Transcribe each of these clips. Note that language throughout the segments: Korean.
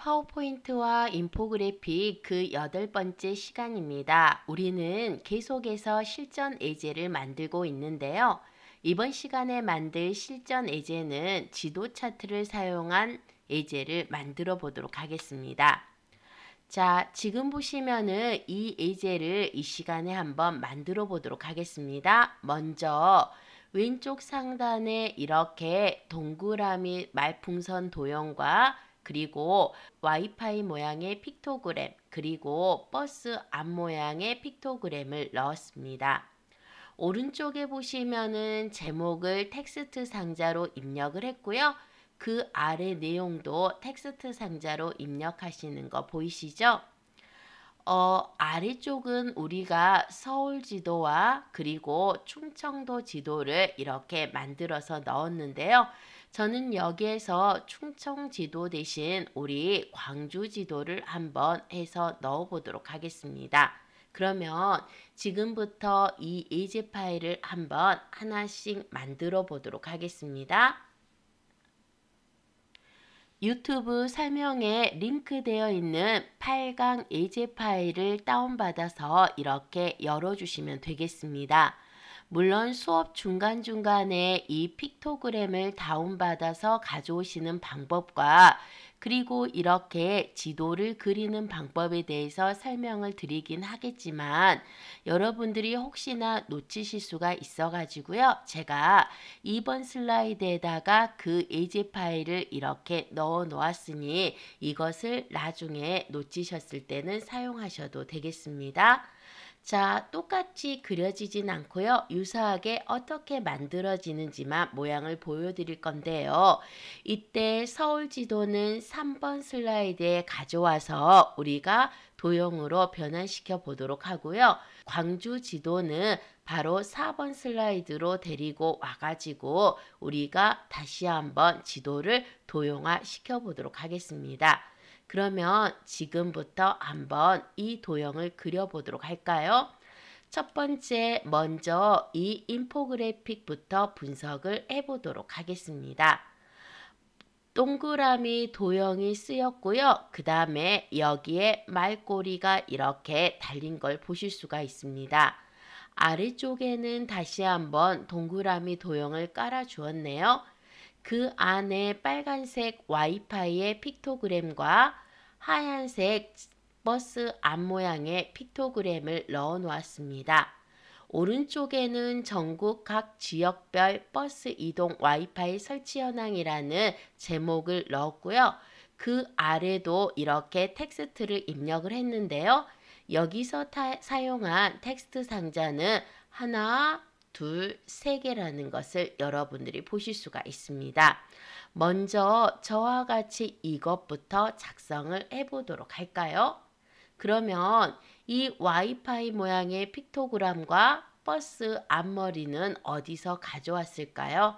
파워포인트와 인포그래픽 그 8번째 시간입니다. 우리는 계속해서 실전 예제를 만들고 있는데요. 이번 시간에 만들 실전 예제는 지도 차트를 사용한 예제를 만들어 보도록 하겠습니다. 자, 지금 보시면은 이 예제를 이 시간에 한번 만들어 보도록 하겠습니다. 먼저 왼쪽 상단에 이렇게 동그라미 말풍선 도형과 그리고 와이파이 모양의 픽토그램 그리고 버스 앞 모양의 픽토그램을 넣었습니다. 오른쪽에 보시면은 제목을 텍스트 상자로 입력을 했고요. 그 아래 내용도 텍스트 상자로 입력하시는 거 보이시죠? 아래쪽은 우리가 서울 지도와 그리고 충청도 지도를 이렇게 만들어서 넣었는데요. 저는 여기에서 충청 지도 대신 우리 광주 지도를 한번 해서 넣어 보도록 하겠습니다. 그러면 지금부터 이 예제 파일을 한번 하나씩 만들어 보도록 하겠습니다. 유튜브 설명에 링크되어 있는 8강 예제 파일을 다운받아서 이렇게 열어주시면 되겠습니다. 물론 수업 중간중간에 이 픽토그램을 다운받아서 가져오시는 방법과 그리고 이렇게 지도를 그리는 방법에 대해서 설명을 드리긴 하겠지만 여러분들이 혹시나 놓치실 수가 있어 가지고요. 제가 2번 슬라이드에다가 그 예제 파일을 이렇게 넣어 놓았으니 이것을 나중에 놓치셨을 때는 사용하셔도 되겠습니다. 자, 똑같이 그려지진 않고요. 유사하게 어떻게 만들어지는지만 모양을 보여드릴 건데요. 이때 서울 지도는 3번 슬라이드에 가져와서 우리가 도형으로 변환시켜 보도록 하고요. 광주 지도는 바로 4번 슬라이드로 데리고 와가지고 우리가 다시 한번 지도를 도형화 시켜 보도록 하겠습니다. 그러면 지금부터 한번 이 도형을 그려보도록 할까요? 첫 번째 먼저 이 인포그래픽부터 분석을 해보도록 하겠습니다. 동그라미 도형이 쓰였고요. 그 다음에 여기에 말꼬리가 이렇게 달린 걸 보실 수가 있습니다. 아래쪽에는 다시 한번 동그라미 도형을 깔아 주었네요. 그 안에 빨간색 와이파이의 픽토그램과 하얀색 버스 앞모양의 픽토그램을 넣어 놓았습니다. 오른쪽에는 전국 각 지역별 버스 이동 와이파이 설치 현황이라는 제목을 넣었고요. 그 아래도 이렇게 텍스트를 입력을 했는데요. 여기서 사용한 텍스트 상자는 하나, 둘, 세 개라는 것을 여러분들이 보실 수가 있습니다. 먼저 저와 같이 이것부터 작성을 해보도록 할까요? 그러면 이 와이파이 모양의 픽토그램과 버스 앞머리는 어디서 가져왔을까요?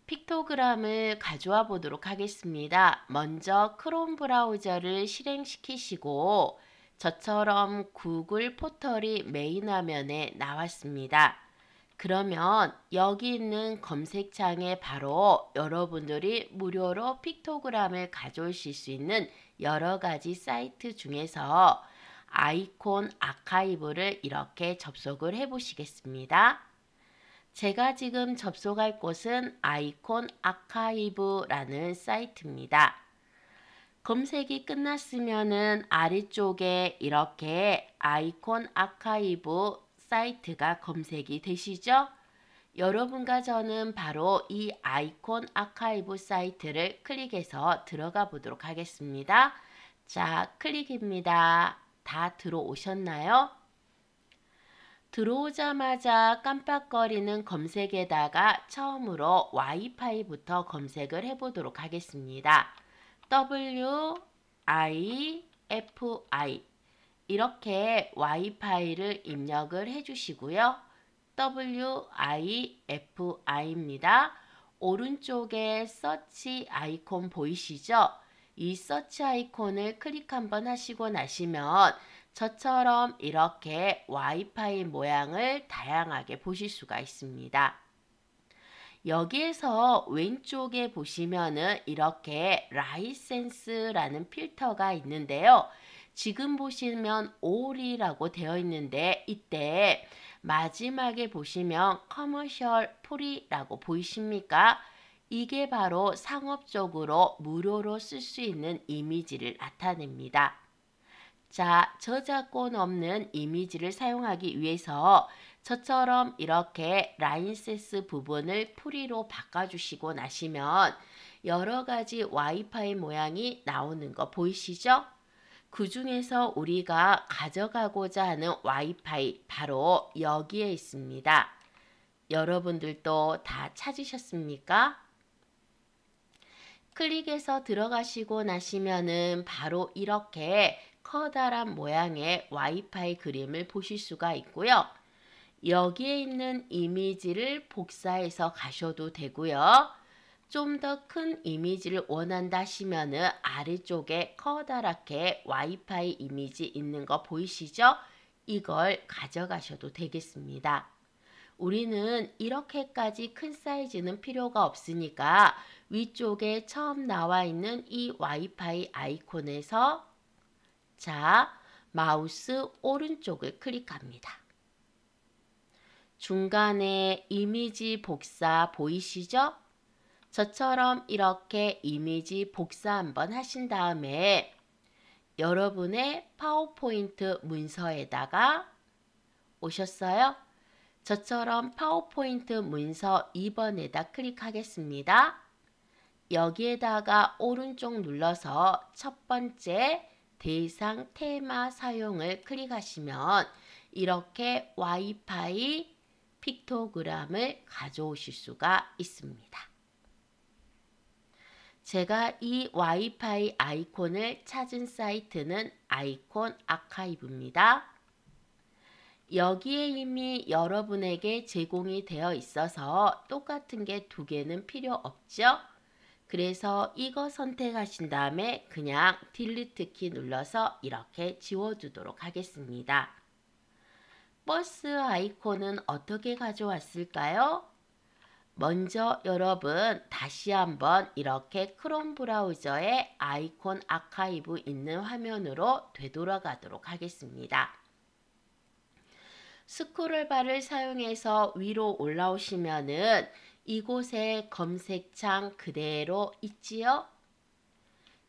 픽토그램을 가져와 보도록 하겠습니다. 먼저 크롬 브라우저를 실행시키시고 저처럼 구글 포털이 메인 화면에 나왔습니다. 그러면 여기 있는 검색창에 바로 여러분들이 무료로 픽토그램을 가져오실 수 있는 여러 가지 사이트 중에서 아이콘 아카이브를 이렇게 접속을 해 보시겠습니다. 제가 지금 접속할 곳은 아이콘 아카이브라는 사이트입니다. 검색이 끝났으면은 아래쪽에 이렇게 아이콘 아카이브 사이트가 검색이 되시죠? 여러분과 저는 바로 이 아이콘 아카이브 사이트를 클릭해서 들어가 보도록 하겠습니다. 자, 클릭입니다. 다 들어오셨나요? 들어오자마자 깜빡거리는 검색에다가 처음으로 와이파이부터 검색을 해보도록 하겠습니다. WIFI 이렇게 와이파이를 입력을 해주시고요. WIFI입니다. 오른쪽에 서치 아이콘 보이시죠? 이 서치 아이콘을 클릭 한번 하시고 나시면 저처럼 이렇게 와이파이 모양을 다양하게 보실 수가 있습니다. 여기에서 왼쪽에 보시면은 이렇게 라이센스라는 필터가 있는데요. 지금 보시면 all이라고 되어 있는데 이때 마지막에 보시면 커머셜 프리라고 보이십니까? 이게 바로 상업적으로 무료로 쓸 수 있는 이미지를 나타냅니다. 자, 저작권 없는 이미지를 사용하기 위해서 저처럼 이렇게 라인센스 부분을 프리로 바꿔주시고 나시면 여러 가지 와이파이 모양이 나오는 거 보이시죠? 그 중에서 우리가 가져가고자 하는 와이파이 바로 여기에 있습니다. 여러분들도 다 찾으셨습니까? 클릭해서 들어가시고 나시면은 바로 이렇게 커다란 모양의 와이파이 그림을 보실 수가 있고요. 여기에 있는 이미지를 복사해서 가셔도 되고요. 좀 더 큰 이미지를 원한다 하시면은 아래쪽에 커다랗게 와이파이 이미지 있는 거 보이시죠? 이걸 가져가셔도 되겠습니다. 우리는 이렇게까지 큰 사이즈는 필요가 없으니까 위쪽에 처음 나와 있는 이 와이파이 아이콘에서 자, 마우스 오른쪽을 클릭합니다. 중간에 이미지 복사 보이시죠? 저처럼 이렇게 이미지 복사 한번 하신 다음에 여러분의 파워포인트 문서에다가 오셨어요? 저처럼 파워포인트 문서 2번에다 클릭하겠습니다. 여기에다가 오른쪽 눌러서 첫 번째 대상 테마 사용을 클릭하시면 이렇게 와이파이 픽토그램을 가져오실 수가 있습니다. 제가 이 와이파이 아이콘을 찾은 사이트는 아이콘 아카이브입니다. 여기에 이미 여러분에게 제공이 되어 있어서 똑같은 게 두 개는 필요 없죠? 그래서 이거 선택하신 다음에 그냥 딜리트 키 눌러서 이렇게 지워두도록 하겠습니다. 버스 아이콘은 어떻게 가져왔을까요? 먼저 여러분 다시 한번 이렇게 크롬 브라우저에 아이콘 아카이브 있는 화면으로 되돌아가도록 하겠습니다. 스크롤바를 사용해서 위로 올라오시면은 이곳에 검색창 그대로 있지요?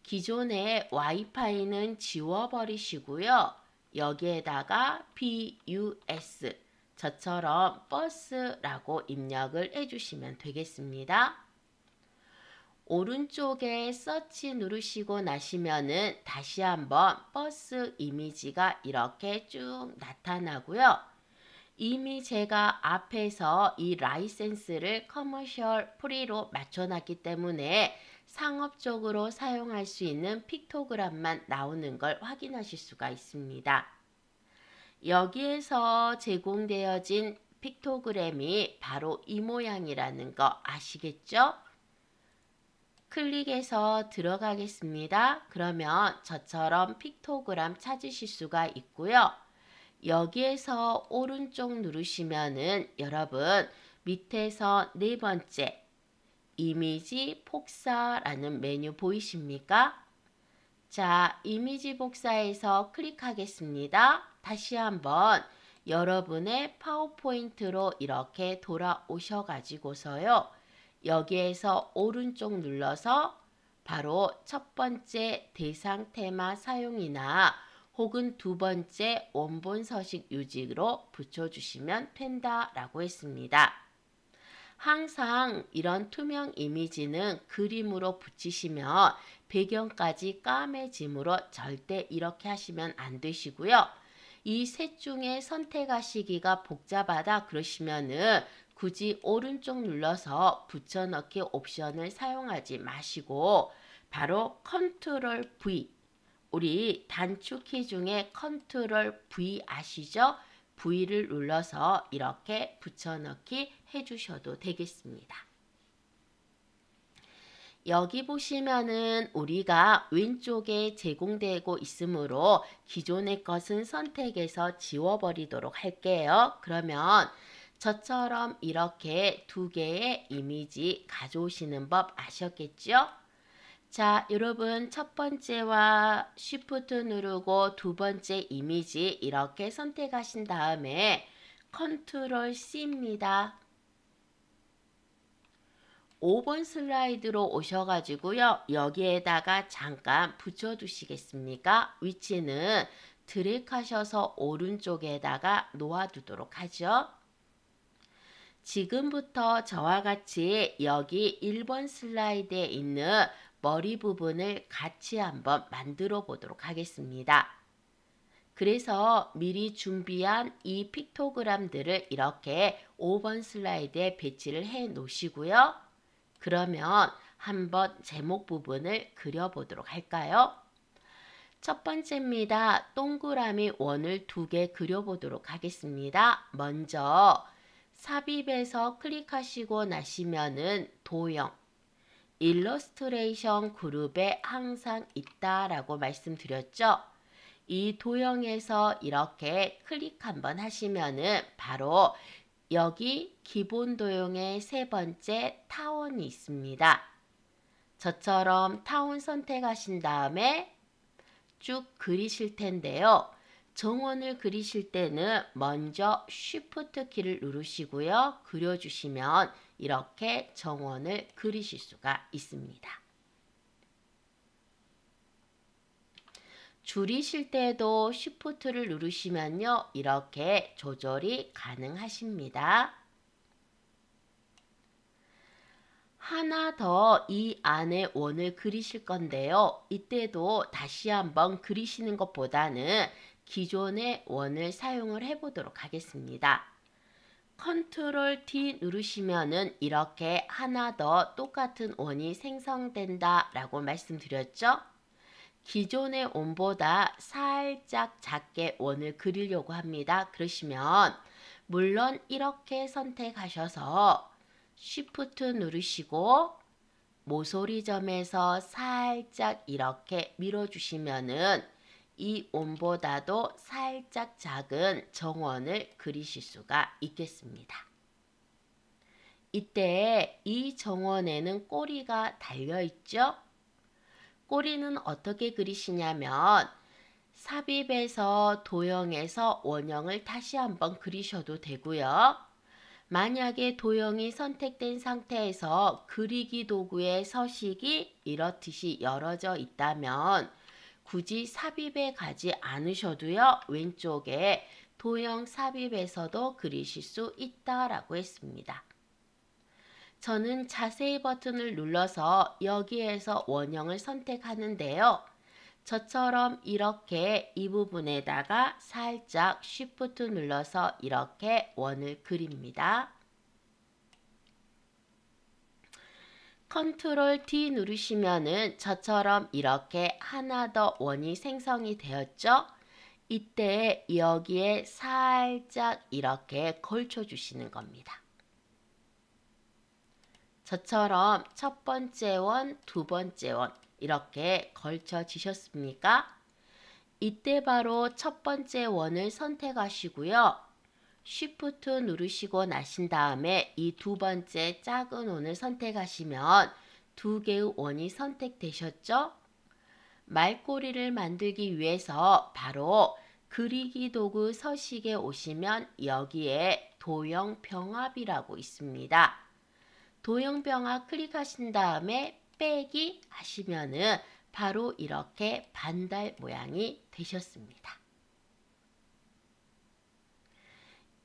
기존의 와이파이는 지워버리시고요. 여기에다가 BUS 저처럼 버스라고 입력을 해주시면 되겠습니다. 오른쪽에 서치 누르시고 나시면은 다시 한번 버스 이미지가 이렇게 쭉 나타나고요. 이미 제가 앞에서 이 라이센스를 커머셜 프리로 맞춰놨기 때문에 상업적으로 사용할 수 있는 픽토그램만 나오는 걸 확인하실 수가 있습니다. 여기에서 제공되어진 픽토그램이 바로 이 모양이라는 거 아시겠죠? 클릭해서 들어가겠습니다. 그러면 저처럼 픽토그램 찾으실 수가 있고요. 여기에서 오른쪽 누르시면은 여러분 밑에서 네 번째 이미지 복사라는 메뉴 보이십니까? 자, 이미지 복사에서 클릭하겠습니다. 다시 한번 여러분의 파워포인트로 이렇게 돌아오셔 가지고서요. 여기에서 오른쪽 눌러서 바로 첫 번째 대상 테마 사용이나 혹은 두 번째 원본 서식 유지로 붙여주시면 된다라고 했습니다. 항상 이런 투명 이미지는 그림으로 붙이시면 배경까지 까매짐으로 절대 이렇게 하시면 안 되시고요. 이 셋 중에 선택하시기가 복잡하다 그러시면은 굳이 오른쪽 눌러서 붙여넣기 옵션을 사용하지 마시고 바로 컨트롤 V 우리 단축키 중에 컨트롤 V 아시죠? V를 눌러서 이렇게 붙여넣기 해주셔도 되겠습니다. 여기 보시면은 우리가 왼쪽에 제공되고 있으므로 기존의 것은 선택해서 지워버리도록 할게요. 그러면 저처럼 이렇게 두 개의 이미지 가져오시는 법 아셨겠죠? 자, 여러분 첫 번째와 Shift 누르고 두 번째 이미지 이렇게 선택하신 다음에 컨트롤 C입니다. 5번 슬라이드로 오셔가지고요. 여기에다가 잠깐 붙여두시겠습니까? 위치는 드래그하셔서 오른쪽에다가 놓아두도록 하죠. 지금부터 저와 같이 여기 1번 슬라이드에 있는 머리 부분을 같이 한번 만들어 보도록 하겠습니다. 그래서 미리 준비한 이 픽토그램들을 이렇게 5번 슬라이드에 배치를 해 놓으시고요. 그러면 한번 제목 부분을 그려보도록 할까요? 첫 번째입니다. 동그라미 원을 두 개 그려보도록 하겠습니다. 먼저 삽입에서 클릭하시고 나시면은 도형, 일러스트레이션 그룹에 항상 있다라고 말씀드렸죠. 이 도형에서 이렇게 클릭 한번 하시면은 바로 여기 기본 도형의 세 번째 타원이 있습니다. 저처럼 타원 선택하신 다음에 쭉 그리실 텐데요. 정원을 그리실 때는 먼저 Shift 키를 누르시고요. 그려주시면 이렇게 정원을 그리실 수가 있습니다. 줄이실 때도 Shift를 누르시면요. 이렇게 조절이 가능하십니다. 하나 더 이 안에 원을 그리실 건데요. 이때도 다시 한번 그리시는 것보다는 기존의 원을 사용을 해보도록 하겠습니다. 컨트롤 D 누르시면은 이렇게 하나 더 똑같은 원이 생성된다 라고 말씀드렸죠. 기존의 원보다 살짝 작게 원을 그리려고 합니다. 그러시면 물론 이렇게 선택하셔서 Shift 누르시고 모서리점에서 살짝 이렇게 밀어주시면은 이 원보다도 살짝 작은 정원을 그리실 수가 있겠습니다. 이때 이 정원에는 꼬리가 달려있죠? 꼬리는 어떻게 그리시냐면 삽입에서 도형에서 원형을 다시 한번 그리셔도 되고요. 만약에 도형이 선택된 상태에서 그리기 도구의 서식이 이렇듯이 열어져 있다면 굳이 삽입에 가지 않으셔도요. 왼쪽에 도형 삽입에서도 그리실 수 있다라고 했습니다. 저는 자세히 버튼을 눌러서 여기에서 원형을 선택하는데요. 저처럼 이렇게 이 부분에다가 살짝 Shift 눌러서 이렇게 원을 그립니다. 컨트롤 D 누르시면은 저처럼 이렇게 하나 더 원이 생성이 되었죠? 이때 여기에 살짝 이렇게 걸쳐 주시는 겁니다. 저처럼 첫 번째 원, 두 번째 원 이렇게 걸쳐지셨습니까? 이때 바로 첫 번째 원을 선택하시고요. Shift 누르시고 나신 다음에 이 두 번째 작은 원을 선택하시면 두 개의 원이 선택되셨죠? 말꼬리를 만들기 위해서 바로 그리기 도구 서식에 오시면 여기에 도형 병합이라고 있습니다. 도형 병합 클릭하신 다음에 빼기 하시면은 바로 이렇게 반달 모양이 되셨습니다.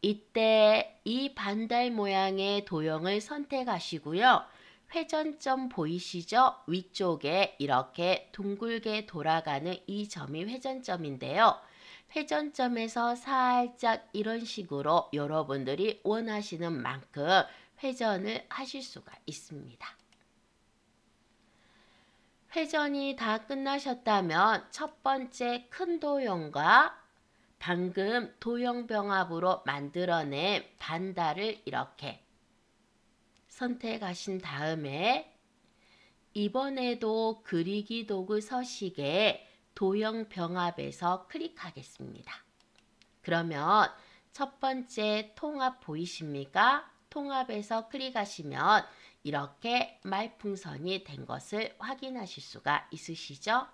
이때 이 반달 모양의 도형을 선택하시고요. 회전점 보이시죠? 위쪽에 이렇게 둥글게 돌아가는 이 점이 회전점인데요. 회전점에서 살짝 이런 식으로 여러분들이 원하시는 만큼 회전을 하실 수가 있습니다. 회전이 다 끝나셨다면 첫 번째 큰 도형과 방금 도형 병합으로 만들어낸 반달을 이렇게 선택하신 다음에 이번에도 그리기 도구 서식에 도형 병합에서 클릭하겠습니다. 그러면 첫 번째 통합 보이십니까? 통합에서 클릭하시면 이렇게 말풍선이 된 것을 확인하실 수가 있으시죠?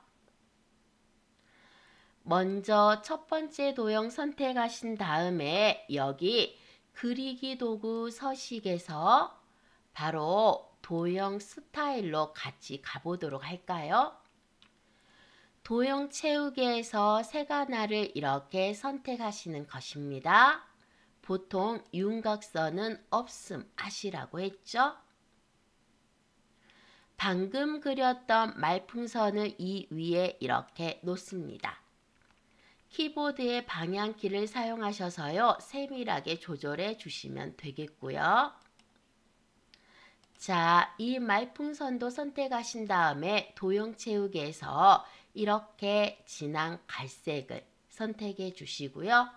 먼저 첫 번째 도형 선택하신 다음에 여기 그리기 도구 서식에서 바로 도형 스타일로 같이 가보도록 할까요? 도형 채우기에서 색 하나를 이렇게 선택하시는 것입니다. 보통 윤곽선은 없음 하시라고 했죠? 방금 그렸던 말풍선을 이 위에 이렇게 놓습니다. 키보드의 방향키를 사용하셔서요, 세밀하게 조절해 주시면 되겠고요. 자, 이 말풍선도 선택하신 다음에 도형 채우기에서 이렇게 진한 갈색을 선택해 주시고요.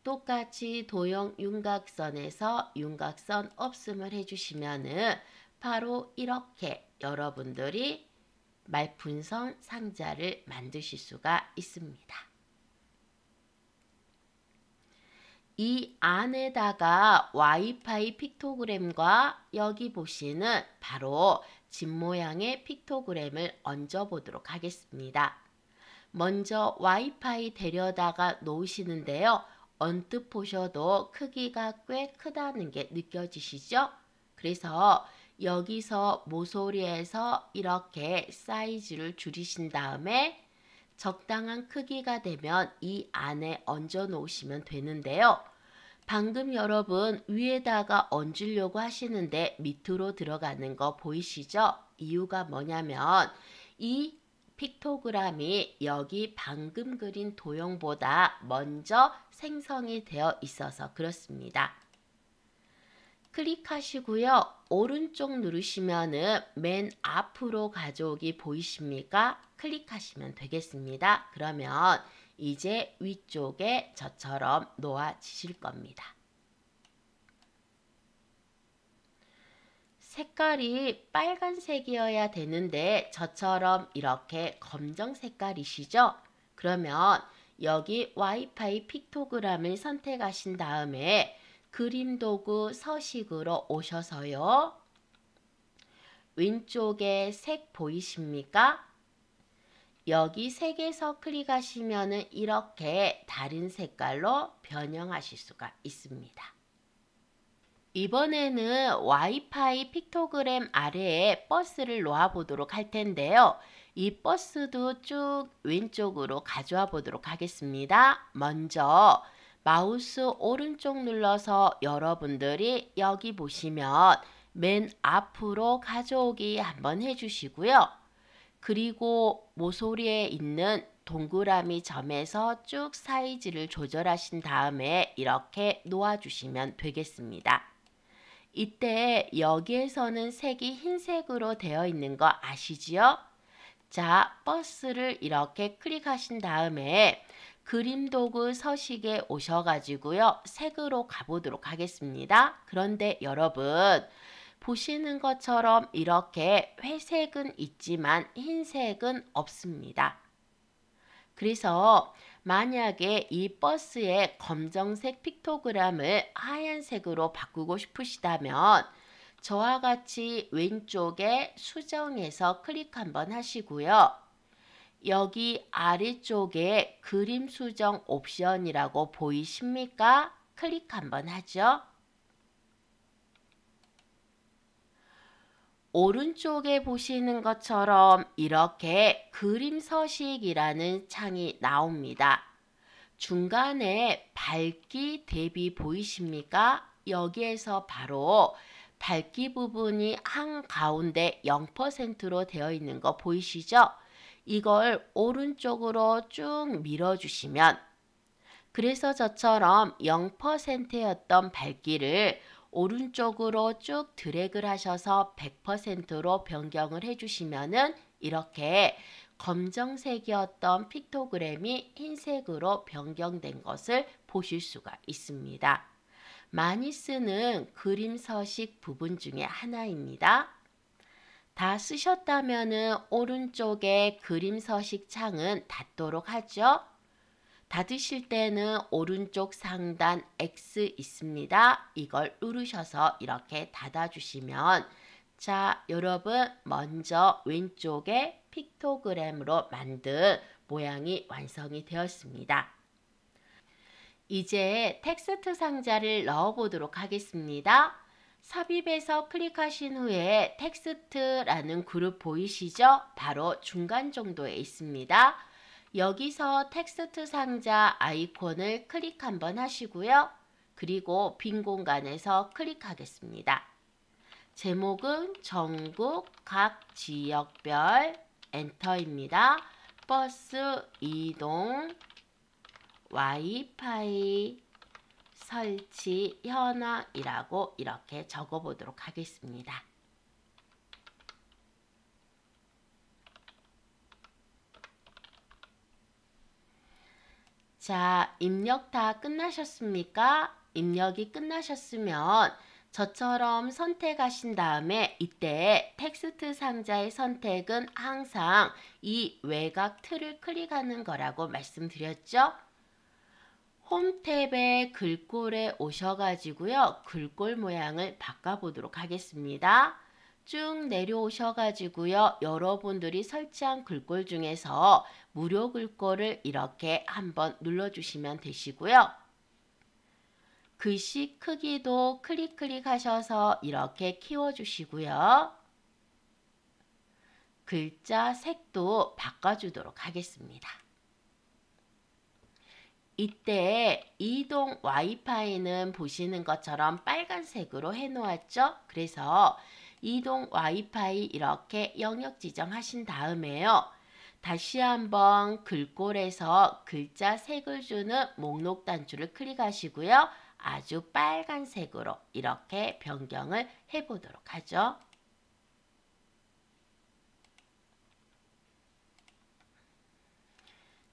똑같이 도형 윤곽선에서 윤곽선 없음을 해주시면은 바로 이렇게 여러분들이 말풍선 상자를 만드실 수가 있습니다. 이 안에다가 와이파이 픽토그램과 여기 보시는 바로 집 모양의 픽토그램을 얹어 보도록 하겠습니다. 먼저 와이파이 데려다가 놓으시는데요. 언뜻 보셔도 크기가 꽤 크다는 게 느껴지시죠? 그래서 여기서 모서리에서 이렇게 사이즈를 줄이신 다음에 적당한 크기가 되면 이 안에 얹어 놓으시면 되는데요. 방금 여러분 위에다가 얹으려고 하시는데 밑으로 들어가는 거 보이시죠? 이유가 뭐냐면 이 픽토그램이 여기 방금 그린 도형보다 먼저 생성이 되어 있어서 그렇습니다. 클릭하시고요. 오른쪽 누르시면은 맨 앞으로 가져오기 보이십니까? 클릭하시면 되겠습니다. 그러면 이제 위쪽에 저처럼 놓아지실 겁니다. 색깔이 빨간색이어야 되는데 저처럼 이렇게 검정 색깔이시죠? 그러면 여기 와이파이 픽토그램을 선택하신 다음에 그림 도구 서식으로 오셔서요. 왼쪽에 색 보이십니까? 여기 색에서 클릭하시면 이렇게 다른 색깔로 변형하실 수가 있습니다. 이번에는 와이파이 픽토그램 아래에 버스를 놓아 보도록 할 텐데요. 이 버스도 쭉 왼쪽으로 가져와 보도록 하겠습니다. 먼저 마우스 오른쪽 눌러서 여러분들이 여기 보시면 맨 앞으로 가져오기 한번 해주시고요. 그리고 모서리에 있는 동그라미 점에서 쭉 사이즈를 조절하신 다음에 이렇게 놓아주시면 되겠습니다. 이때 여기에서는 색이 흰색으로 되어 있는 거 아시지요? 자, 버스를 이렇게 클릭하신 다음에 그림 도구 서식에 오셔가지고요. 색으로 가보도록 하겠습니다. 그런데 여러분 보시는 것처럼 이렇게 회색은 있지만 흰색은 없습니다. 그래서 만약에 이 버스의 검정색 픽토그램을 하얀색으로 바꾸고 싶으시다면 저와 같이 왼쪽에 수정해서 클릭 한번 하시고요. 여기 아래쪽에 그림 수정 옵션이라고 보이십니까? 클릭 한번 하죠. 오른쪽에 보시는 것처럼 이렇게 그림 서식이라는 창이 나옵니다. 중간에 밝기 대비 보이십니까? 여기에서 바로 밝기 부분이 한가운데 0%로 되어 있는 거 보이시죠? 이걸 오른쪽으로 쭉 밀어주시면 그래서 저처럼 0%였던 밝기를 오른쪽으로 쭉 드래그를 하셔서 100%로 변경을 해주시면은 이렇게 검정색이었던 픽토그램이 흰색으로 변경된 것을 보실 수가 있습니다. 많이 쓰는 그림 서식 부분 중에 하나입니다. 다 쓰셨다면은 오른쪽에 그림 서식 창은 닫도록 하죠. 닫으실 때는 오른쪽 상단 X 있습니다. 이걸 누르셔서 이렇게 닫아주시면 자, 여러분 먼저 왼쪽에 픽토그램으로 만든 모양이 완성이 되었습니다. 이제 텍스트 상자를 넣어 보도록 하겠습니다. 삽입에서 클릭하신 후에 텍스트라는 그룹 보이시죠? 바로 중간 정도에 있습니다. 여기서 텍스트 상자 아이콘을 클릭 한번 하시고요. 그리고 빈 공간에서 클릭하겠습니다. 제목은 전국 각 지역별 엔터입니다. 버스 이동 와이파이 설치 현황이라고 이렇게 적어 보도록 하겠습니다. 자, 입력 다 끝나셨습니까? 입력이 끝나셨으면 저처럼 선택하신 다음에 이때 텍스트 상자의 선택은 항상 이 외곽 틀을 클릭하는 거라고 말씀드렸죠? 홈 탭에 글꼴에 오셔가지고요. 글꼴 모양을 바꿔보도록 하겠습니다. 쭉 내려오셔가지고요. 여러분들이 설치한 글꼴 중에서 무료 글꼴을 이렇게 한번 눌러주시면 되시고요. 글씨 크기도 클릭 하셔서 이렇게 키워주시고요. 글자 색도 바꿔주도록 하겠습니다. 이때 이동 와이파이는 보시는 것처럼 빨간색으로 해놓았죠? 그래서 이동 와이파이 이렇게 영역 지정하신 다음에요. 다시 한번 글꼴에서 글자 색을 주는 목록 단추를 클릭하시고요. 아주 빨간색으로 이렇게 변경을 해보도록 하죠.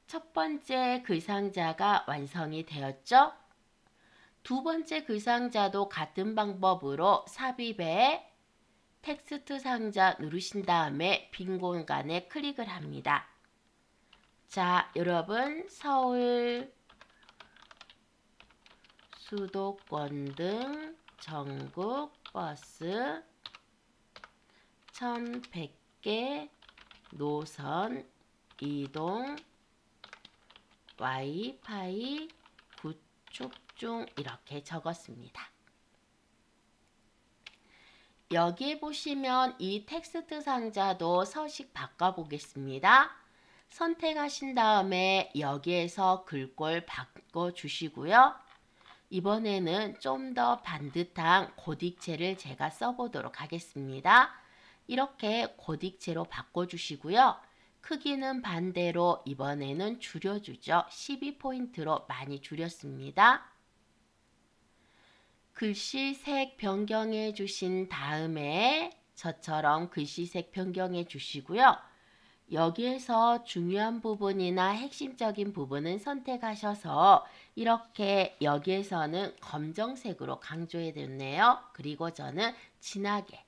첫 번째 글상자가 완성이 되었죠. 두 번째 글상자도 같은 방법으로 삽입에 텍스트 상자 누르신 다음에 빈 공간에 클릭을 합니다. 자, 여러분 서울 수도권 등 전국 버스 1100개 노선 이동 와이파이 구축 중 이렇게 적었습니다. 여기에 보시면 이 텍스트 상자도 서식 바꿔보겠습니다. 선택하신 다음에 여기에서 글꼴 바꿔주시고요. 이번에는 좀 더 반듯한 고딕체를 제가 써보도록 하겠습니다. 이렇게 고딕체로 바꿔주시고요. 크기는 반대로 이번에는 줄여주죠. 12포인트로 많이 줄였습니다. 글씨색 변경해 주신 다음에 저처럼 글씨색 변경해 주시고요. 여기에서 중요한 부분이나 핵심적인 부분은 선택하셔서 이렇게 여기에서는 검정색으로 강조해 뒀네요. 그리고 저는 진하게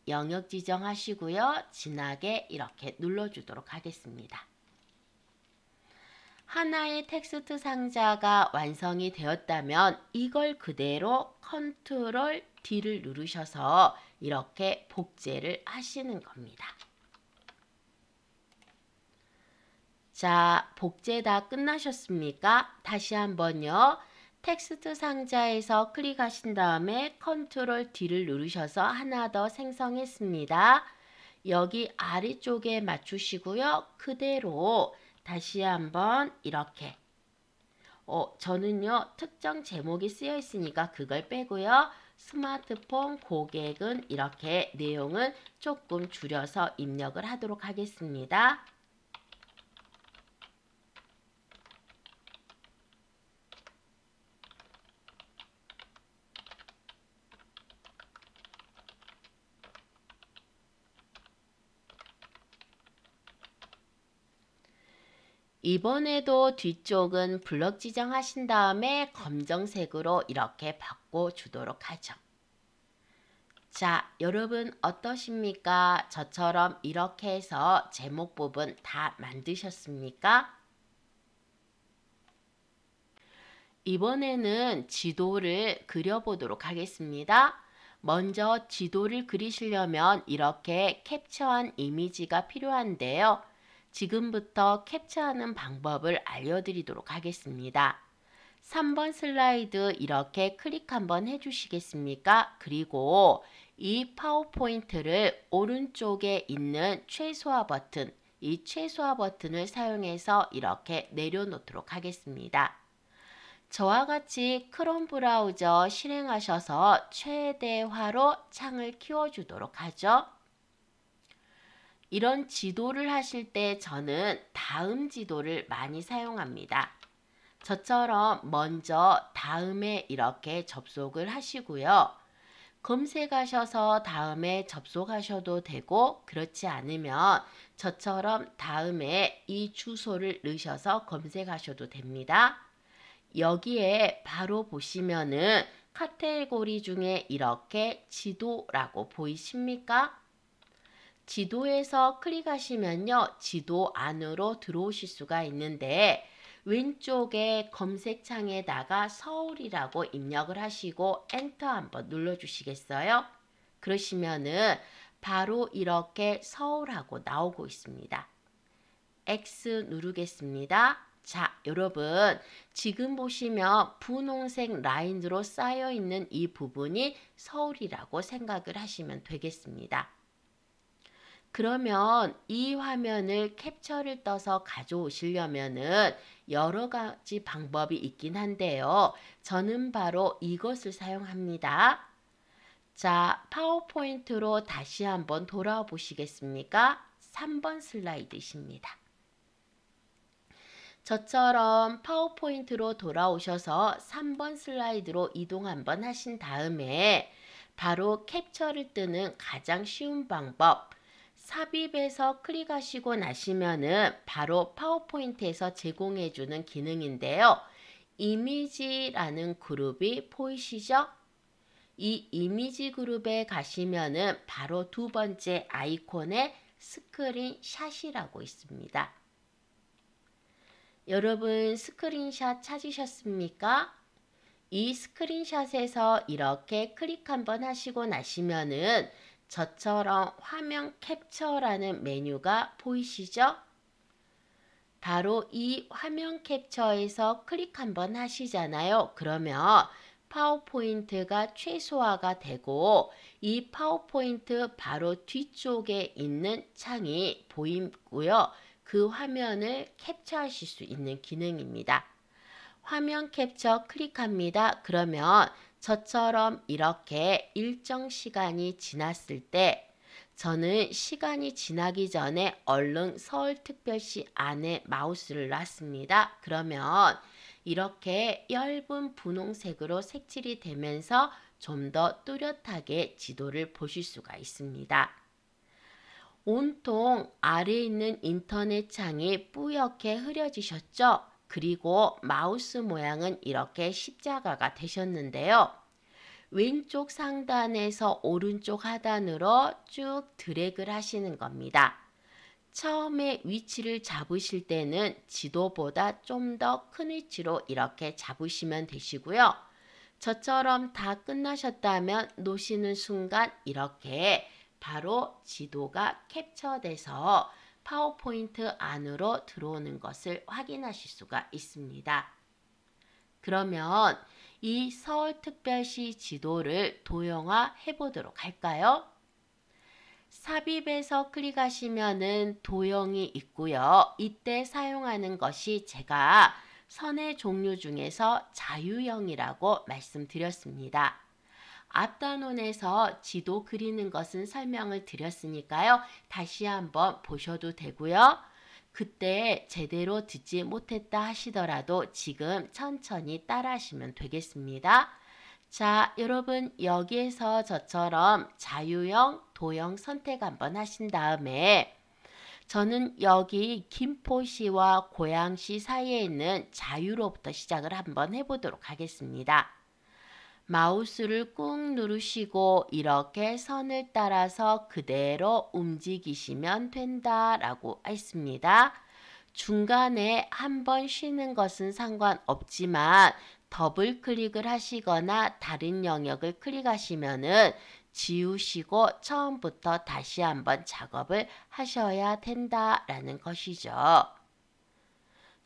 영역 지정하시고요. 진하게 이렇게 눌러주도록 하겠습니다. 하나의 텍스트 상자가 완성이 되었다면 이걸 그대로 컨트롤 D를 누르셔서 이렇게 복제를 하시는 겁니다. 자, 복제 다 끝나셨습니까? 다시 한번요. 텍스트 상자에서 클릭하신 다음에 컨트롤 D를 누르셔서 하나 더 생성했습니다. 여기 아래쪽에 맞추시고요. 그대로 다시 한번 이렇게 저는요 특정 제목이 쓰여 있으니까 그걸 빼고요. 스마트폰 고객은 이렇게 내용은 조금 줄여서 입력을 하도록 하겠습니다. 이번에도 뒤쪽은 블럭 지정하신 다음에 검정색으로 이렇게 바꿔주도록 하죠. 자, 여러분 어떠십니까? 저처럼 이렇게 해서 제목 부분 다 만드셨습니까? 이번에는 지도를 그려보도록 하겠습니다. 먼저 지도를 그리시려면 이렇게 캡처한 이미지가 필요한데요. 지금부터 캡처하는 방법을 알려드리도록 하겠습니다. 3번 슬라이드 이렇게 클릭 한번 해주시겠습니까? 그리고 이 파워포인트를 오른쪽에 있는 최소화 버튼, 이 최소화 버튼을 사용해서 이렇게 내려놓도록 하겠습니다. 저와 같이 크롬 브라우저 실행하셔서 최대화로 창을 키워주도록 하죠. 이런 지도를 하실 때 저는 다음 지도를 많이 사용합니다. 저처럼 먼저 다음에 이렇게 접속을 하시고요. 검색하셔서 다음에 접속하셔도 되고 그렇지 않으면 저처럼 다음에 이 주소를 넣으셔서 검색하셔도 됩니다. 여기에 바로 보시면은 카테고리 중에 이렇게 지도라고 보이십니까? 지도에서 클릭하시면요. 지도 안으로 들어오실 수가 있는데 왼쪽에 검색창에다가 서울이라고 입력을 하시고 엔터 한번 눌러주시겠어요? 그러시면은 바로 이렇게 서울하고 나오고 있습니다. X 누르겠습니다. 자, 여러분 지금 보시면 분홍색 라인으로 쌓여 있는 이 부분이 서울이라고 생각을 하시면 되겠습니다. 그러면 이 화면을 캡처를 떠서 가져오시려면은 여러 가지 방법이 있긴 한데요. 저는 바로 이것을 사용합니다. 자, 파워포인트로 다시 한번 돌아와 보시겠습니까? 3번 슬라이드입니다. 저처럼 파워포인트로 돌아오셔서 3번 슬라이드로 이동 한번 하신 다음에 바로 캡처를 뜨는 가장 쉬운 방법, 삽입에서 클릭하시고 나시면은 바로 파워포인트에서 제공해주는 기능인데요. 이미지라는 그룹이 보이시죠? 이 이미지 그룹에 가시면은 바로 두 번째 아이콘에 스크린샷이라고 있습니다. 여러분 스크린샷 찾으셨습니까? 이 스크린샷에서 이렇게 클릭 한번 하시고 나시면은 저처럼 화면 캡처라는 메뉴가 보이시죠? 바로 이 화면 캡처에서 클릭 한번 하시잖아요. 그러면 파워포인트가 최소화가 되고 이 파워포인트 바로 뒤쪽에 있는 창이 보이고요. 그 화면을 캡처하실 수 있는 기능입니다. 화면 캡처 클릭합니다. 그러면 저처럼 이렇게 일정 시간이 지났을 때 저는 시간이 지나기 전에 얼른 서울특별시 안에 마우스를 놨습니다. 그러면 이렇게 엷은 분홍색으로 색칠이 되면서 좀 더 뚜렷하게 지도를 보실 수가 있습니다. 온통 아래에 있는 인터넷 창이 뿌옇게 흐려지셨죠? 그리고 마우스 모양은 이렇게 십자가가 되셨는데요. 왼쪽 상단에서 오른쪽 하단으로 쭉 드래그를 하시는 겁니다. 처음에 위치를 잡으실 때는 지도보다 좀 더 큰 위치로 이렇게 잡으시면 되시고요. 저처럼 다 끝나셨다면 놓으시는 순간 이렇게 바로 지도가 캡처돼서 파워포인트 안으로 들어오는 것을 확인하실 수가 있습니다. 그러면 이 서울특별시 지도를 도형화 해보도록 할까요? 삽입에서 클릭하시면은 도형이 있고요. 이때 사용하는 것이 제가 선의 종류 중에서 자유형이라고 말씀드렸습니다. 앞단원에서 지도 그리는 것은 설명을 드렸으니까요. 다시 한번 보셔도 되고요. 그때 제대로 듣지 못했다 하시더라도 지금 천천히 따라 하시면 되겠습니다. 자, 여러분 여기에서 저처럼 자유형, 도형 선택 한번 하신 다음에 저는 여기 김포시와 고양시 사이에 있는 자유로부터 시작을 한번 해보도록 하겠습니다. 마우스를 꾹 누르시고 이렇게 선을 따라서 그대로 움직이시면 된다라고 했습니다. 중간에 한 번 쉬는 것은 상관없지만 더블 클릭을 하시거나 다른 영역을 클릭하시면은 지우시고 처음부터 다시 한번 작업을 하셔야 된다라는 것이죠.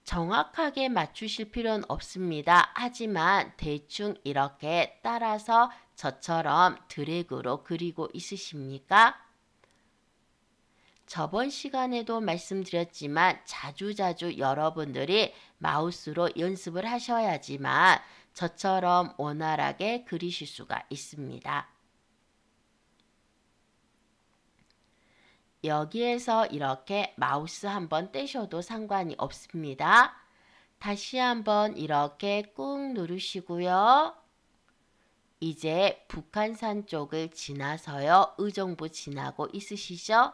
정확하게 맞추실 필요는 없습니다. 하지만 대충 이렇게 따라서 저처럼 드래그로 그리고 있으십니까? 저번 시간에도 말씀드렸지만 자주자주 여러분들이 마우스로 연습을 하셔야지만 저처럼 원활하게 그리실 수가 있습니다. 여기에서 이렇게 마우스 한번 떼셔도 상관이 없습니다. 다시 한번 이렇게 꾹 누르시고요. 이제 북한산 쪽을 지나서요. 의정부 지나고 있으시죠?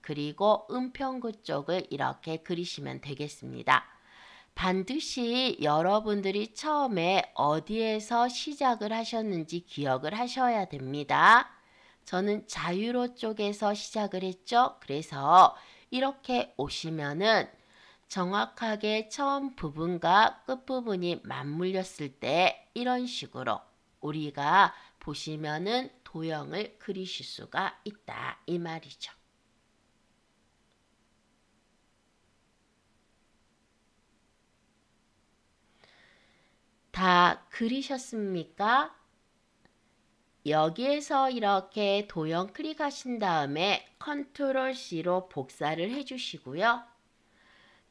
그리고 은평구 쪽을 이렇게 그리시면 되겠습니다. 반드시 여러분들이 처음에 어디에서 시작을 하셨는지 기억을 하셔야 됩니다. 저는 자유로 쪽에서 시작을 했죠. 그래서 이렇게 오시면은 정확하게 처음 부분과 끝부분이 맞물렸을 때 이런 식으로 우리가 보시면은 도형을 그리실 수가 있다 이 말이죠. 다 그리셨습니까? 여기에서 이렇게 도형 클릭하신 다음에 컨트롤 C로 복사를 해주시고요.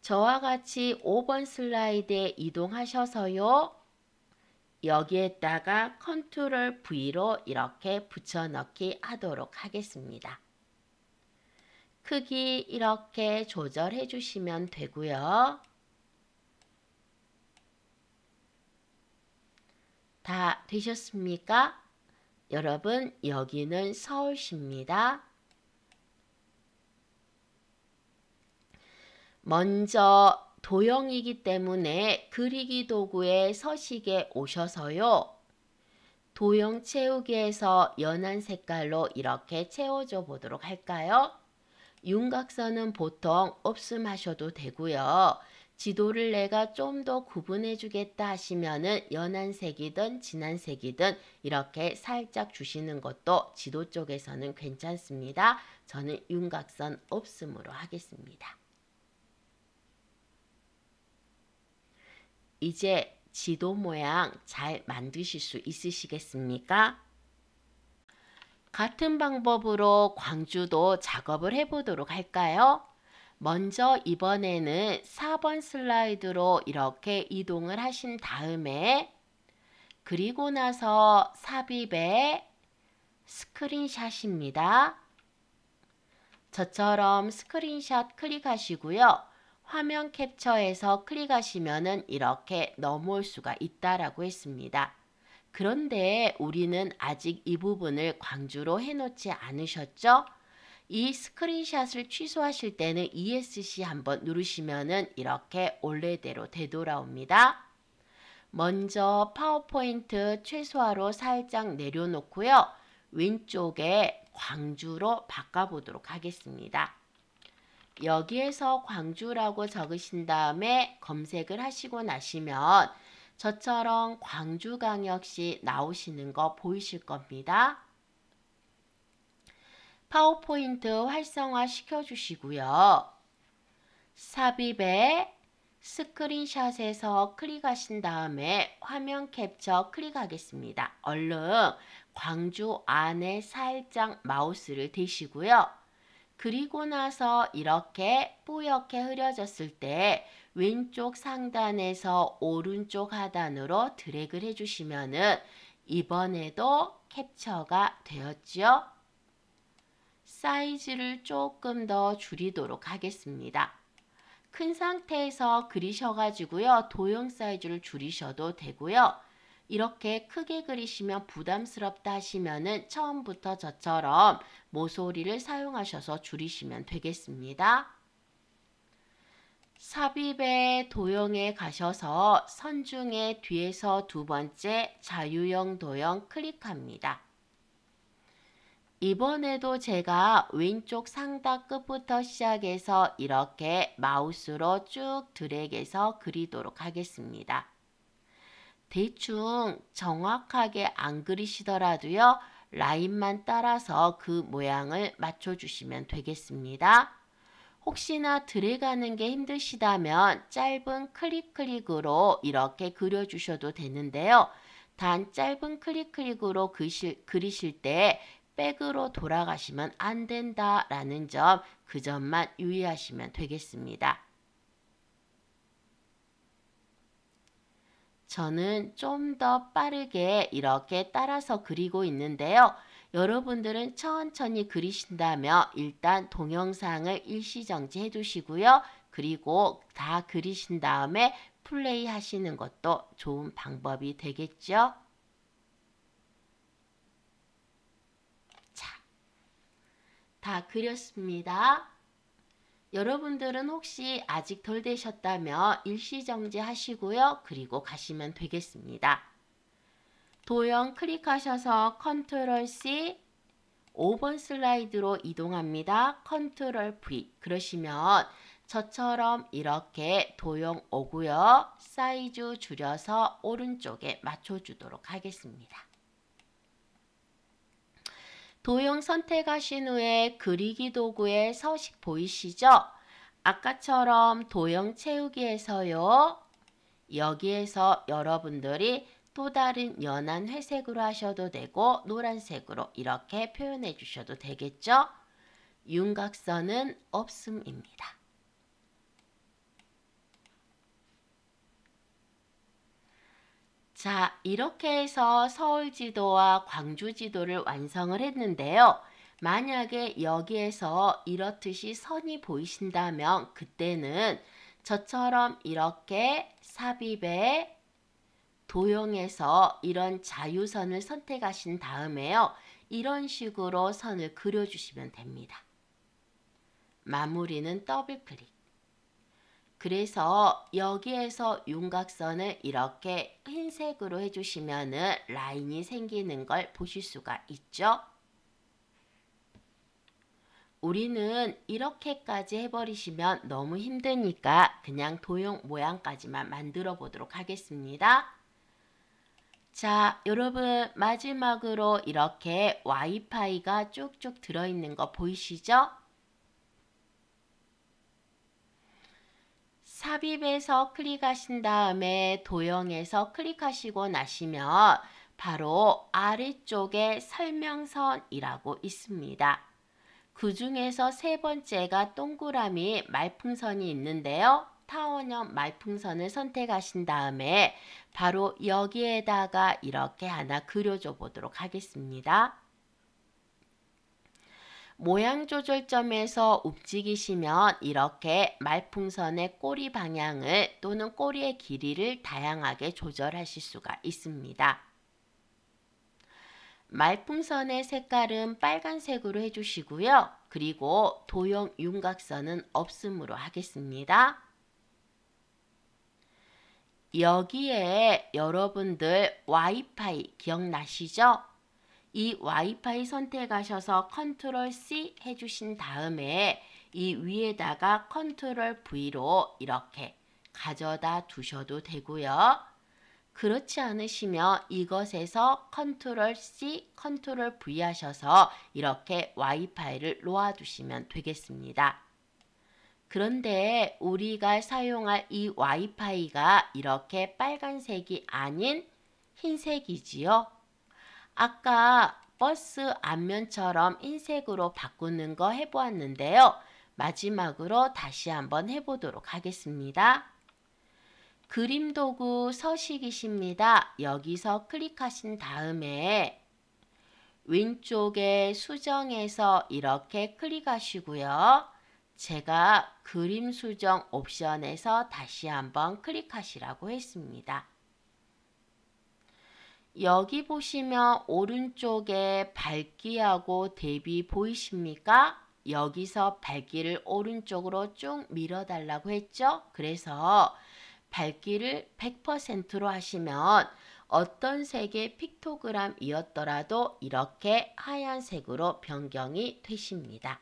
저와 같이 5번 슬라이드에 이동하셔서요. 여기에다가 컨트롤 V로 이렇게 붙여넣기 하도록 하겠습니다. 크기 이렇게 조절해 주시면 되고요. 다 되셨습니까? 여러분 여기는 서울시입니다. 먼저 도형이기 때문에 그리기 도구의 서식에 오셔서요. 도형 채우기에서 연한 색깔로 이렇게 채워줘 보도록 할까요? 윤곽선은 보통 없음하셔도 되고요. 지도를 내가 좀 더 구분해 주겠다 하시면은 연한 색이든 진한 색이든 이렇게 살짝 주시는 것도 지도 쪽에서는 괜찮습니다. 저는 윤곽선 없음으로 하겠습니다. 이제 지도 모양 잘 만드실 수 있으시겠습니까? 같은 방법으로 광주도 작업을 해보도록 할까요? 먼저 이번에는 4번 슬라이드로 이렇게 이동을 하신 다음에 그리고 나서 삽입에 스크린샷입니다. 저처럼 스크린샷 클릭하시고요. 화면 캡처해서 클릭하시면은 이렇게 넘어올 수가 있다라고 했습니다. 그런데 우리는 아직 이 부분을 광주로 해놓지 않으셨죠? 이 스크린샷을 취소하실 때는 ESC 한번 누르시면은 이렇게 원래대로 되돌아옵니다. 먼저 파워포인트 최소화로 살짝 내려놓고요. 왼쪽에 광주로 바꿔보도록 하겠습니다. 여기에서 광주라고 적으신 다음에 검색을 하시고 나시면 저처럼 광주광역시 나오시는 거 보이실 겁니다. 파워포인트 활성화 시켜주시고요. 삽입에 스크린샷에서 클릭하신 다음에 화면 캡처 클릭하겠습니다. 얼른 광주 안에 살짝 마우스를 대시고요. 그리고 나서 이렇게 뿌옇게 흐려졌을 때 왼쪽 상단에서 오른쪽 하단으로 드래그를 해주시면은 이번에도 캡처가 되었죠. 사이즈를 조금 더 줄이도록 하겠습니다. 큰 상태에서 그리셔가지고요. 도형 사이즈를 줄이셔도 되고요. 이렇게 크게 그리시면 부담스럽다 하시면은 처음부터 저처럼 모서리를 사용하셔서 줄이시면 되겠습니다. 삽입의 도형에 가셔서 선 중에 뒤에서 두 번째 자유형 도형 클릭합니다. 이번에도 제가 왼쪽 상단 끝부터 시작해서 이렇게 마우스로 쭉 드래그해서 그리도록 하겠습니다. 대충 정확하게 안 그리시더라도요, 라인만 따라서 그 모양을 맞춰주시면 되겠습니다. 혹시나 드래그하는 게 힘드시다면 짧은 클릭으로 이렇게 그려주셔도 되는데요. 단 짧은 클릭으로 그리실 때 백으로 돌아가시면 안 된다라는 점, 그 점만 유의하시면 되겠습니다. 저는 좀 더 빠르게 이렇게 따라서 그리고 있는데요. 여러분들은 천천히 그리신다면 일단 동영상을 일시정지 해두시고요. 그리고 다 그리신 다음에 플레이 하시는 것도 좋은 방법이 되겠죠. 자, 다 그렸습니다. 여러분들은 혹시 아직 덜 되셨다면 일시정지 하시고요. 그리고 가시면 되겠습니다. 도형 클릭하셔서 컨트롤 C 5번 슬라이드로 이동합니다. 컨트롤 V 그러시면 저처럼 이렇게 도형 오고요. 사이즈 줄여서 오른쪽에 맞춰주도록 하겠습니다. 도형 선택하신 후에 그리기 도구의 서식 보이시죠? 아까처럼 도형 채우기에서요. 여기에서 여러분들이 또 다른 연한 회색으로 하셔도 되고 노란색으로 이렇게 표현해 주셔도 되겠죠? 윤곽선은 없음입니다. 자, 이렇게 해서 서울지도와 광주지도를 완성을 했는데요. 만약에 여기에서 이렇듯이 선이 보이신다면 그때는 저처럼 이렇게 삽입에 도형에서 이런 자유선을 선택하신 다음에요. 이런 식으로 선을 그려주시면 됩니다. 마무리는 더블 클릭. 그래서 여기에서 윤곽선을 이렇게 흰색으로 해주시면 라인이 생기는 걸 보실 수가 있죠. 우리는 이렇게까지 해버리시면 너무 힘드니까 그냥 도형 모양까지만 만들어 보도록 하겠습니다. 자, 여러분 마지막으로 이렇게 와이파이가 쭉쭉 들어있는 거 보이시죠? 삽입에서 클릭하신 다음에 도형에서 클릭하시고 나시면 바로 아래쪽에 설명선이라고 있습니다. 그 중에서 세 번째가 동그라미 말풍선이 있는데요. 타원형 말풍선을 선택하신 다음에 바로 여기에다가 이렇게 하나 그려줘 보도록 하겠습니다. 모양 조절점에서 움직이시면 이렇게 말풍선의 꼬리 방향을 또는 꼬리의 길이를 다양하게 조절하실 수가 있습니다. 말풍선의 색깔은 빨간색으로 해주시고요. 그리고 도형 윤곽선은 없음으로 하겠습니다. 여기에 여러분들 와이파이 기억나시죠? 이 와이파이 선택하셔서 컨트롤 C 해주신 다음에 이 위에다가 컨트롤 V로 이렇게 가져다 두셔도 되고요. 그렇지 않으시면 이것에서 컨트롤 C, 컨트롤 V 하셔서 이렇게 와이파이를 놓아두시면 되겠습니다. 그런데 우리가 사용할 이 와이파이가 이렇게 빨간색이 아닌 흰색이지요. 아까 버스 앞면처럼 흰색으로 바꾸는 거 해보았는데요. 마지막으로 다시 한번 해보도록 하겠습니다. 그림 도구 서식이십니다. 여기서 클릭하신 다음에 왼쪽에 수정에서 이렇게 클릭하시고요. 제가 그림 수정 옵션에서 다시 한번 클릭하시라고 했습니다. 여기 보시면 오른쪽에 밝기하고 대비 보이십니까? 여기서 밝기를 오른쪽으로 쭉 밀어달라고 했죠? 그래서 밝기를 100%로 하시면 어떤 색의 픽토그램이었더라도 이렇게 하얀색으로 변경이 되십니다.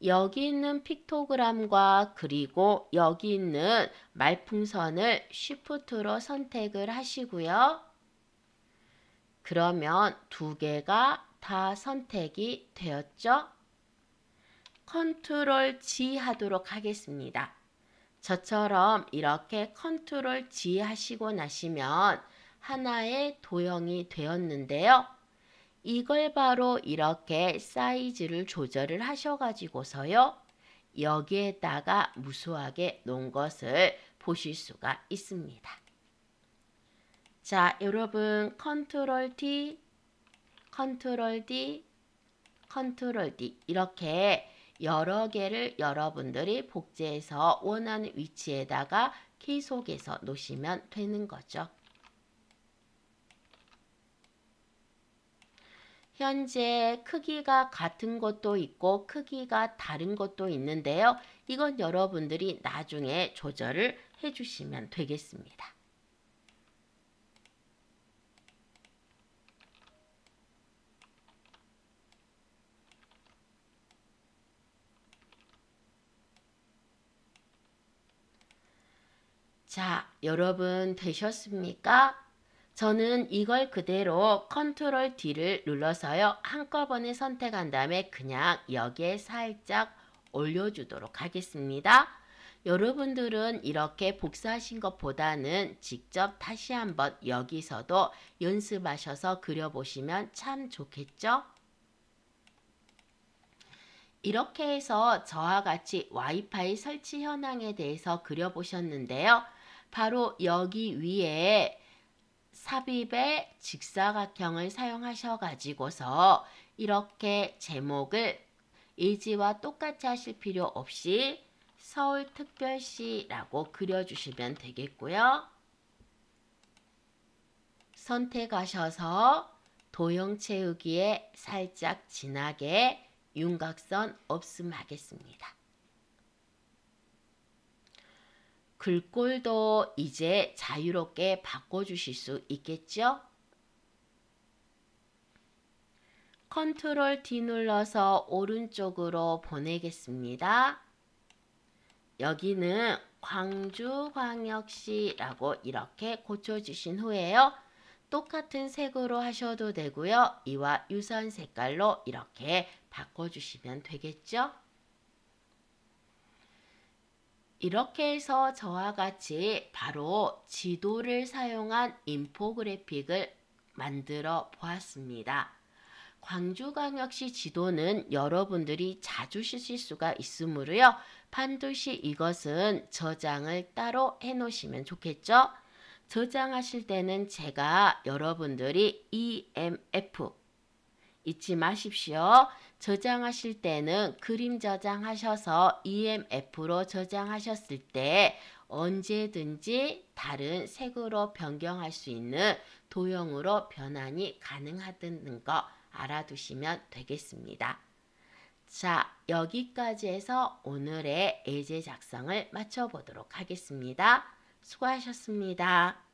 여기 있는 픽토그램과 그리고 여기 있는 말풍선을 쉬프트로 선택을 하시고요. 그러면 두 개가 다 선택이 되었죠? 컨트롤 G 하도록 하겠습니다. 저처럼 이렇게 컨트롤 G 하시고 나시면 하나의 도형이 되었는데요. 이걸 바로 이렇게 사이즈를 조절을 하셔가지고서요. 여기에다가 무수하게 놓은 것을 보실 수가 있습니다. 자, 여러분 컨트롤 D, 컨트롤 D, 컨트롤 D 이렇게 여러 개를 여러분들이 복제해서 원하는 위치에다가 계속해서 놓으시면 되는 거죠. 현재 크기가 같은 것도 있고 크기가 다른 것도 있는데요. 이건 여러분들이 나중에 조절을 해주시면 되겠습니다. 자, 여러분 되셨습니까? 저는 이걸 그대로 컨트롤 D를 눌러서요. 한꺼번에 선택한 다음에 그냥 여기에 살짝 올려주도록 하겠습니다. 여러분들은 이렇게 복사하신 것보다는 직접 다시 한번 여기서도 연습하셔서 그려보시면 참 좋겠죠? 이렇게 해서 저와 같이 와이파이 설치 현황에 대해서 그려보셨는데요. 바로 여기 위에 삽입의 직사각형을 사용하셔 가지고서 이렇게 제목을 일지와 똑같이 하실 필요 없이 서울특별시라고 그려주시면 되겠고요. 선택하셔서 도형 채우기에 살짝 진하게 윤곽선 없음하겠습니다. 글꼴도 이제 자유롭게 바꿔주실 수 있겠죠? 컨트롤 D 눌러서 오른쪽으로 보내겠습니다. 여기는 광주광역시라고 이렇게 고쳐주신 후에요. 똑같은 색으로 하셔도 되고요. 이와 유사한 색깔로 이렇게 바꿔주시면 되겠죠? 이렇게 해서 저와 같이 바로 지도를 사용한 인포그래픽을 만들어 보았습니다. 광주광역시 지도는 여러분들이 자주 쓰실 수가 있으므로요. 반드시 이것은 저장을 따로 해 놓으시면 좋겠죠? 저장하실 때는 제가 여러분들이 EMF 잊지 마십시오. 저장하실 때는 그림 저장하셔서 EMF로 저장하셨을 때 언제든지 다른 색으로 변경할 수 있는 도형으로 변환이 가능하다는 거 알아두시면 되겠습니다. 자, 여기까지 해서 오늘의 예제 작성을 마쳐보도록 하겠습니다. 수고하셨습니다.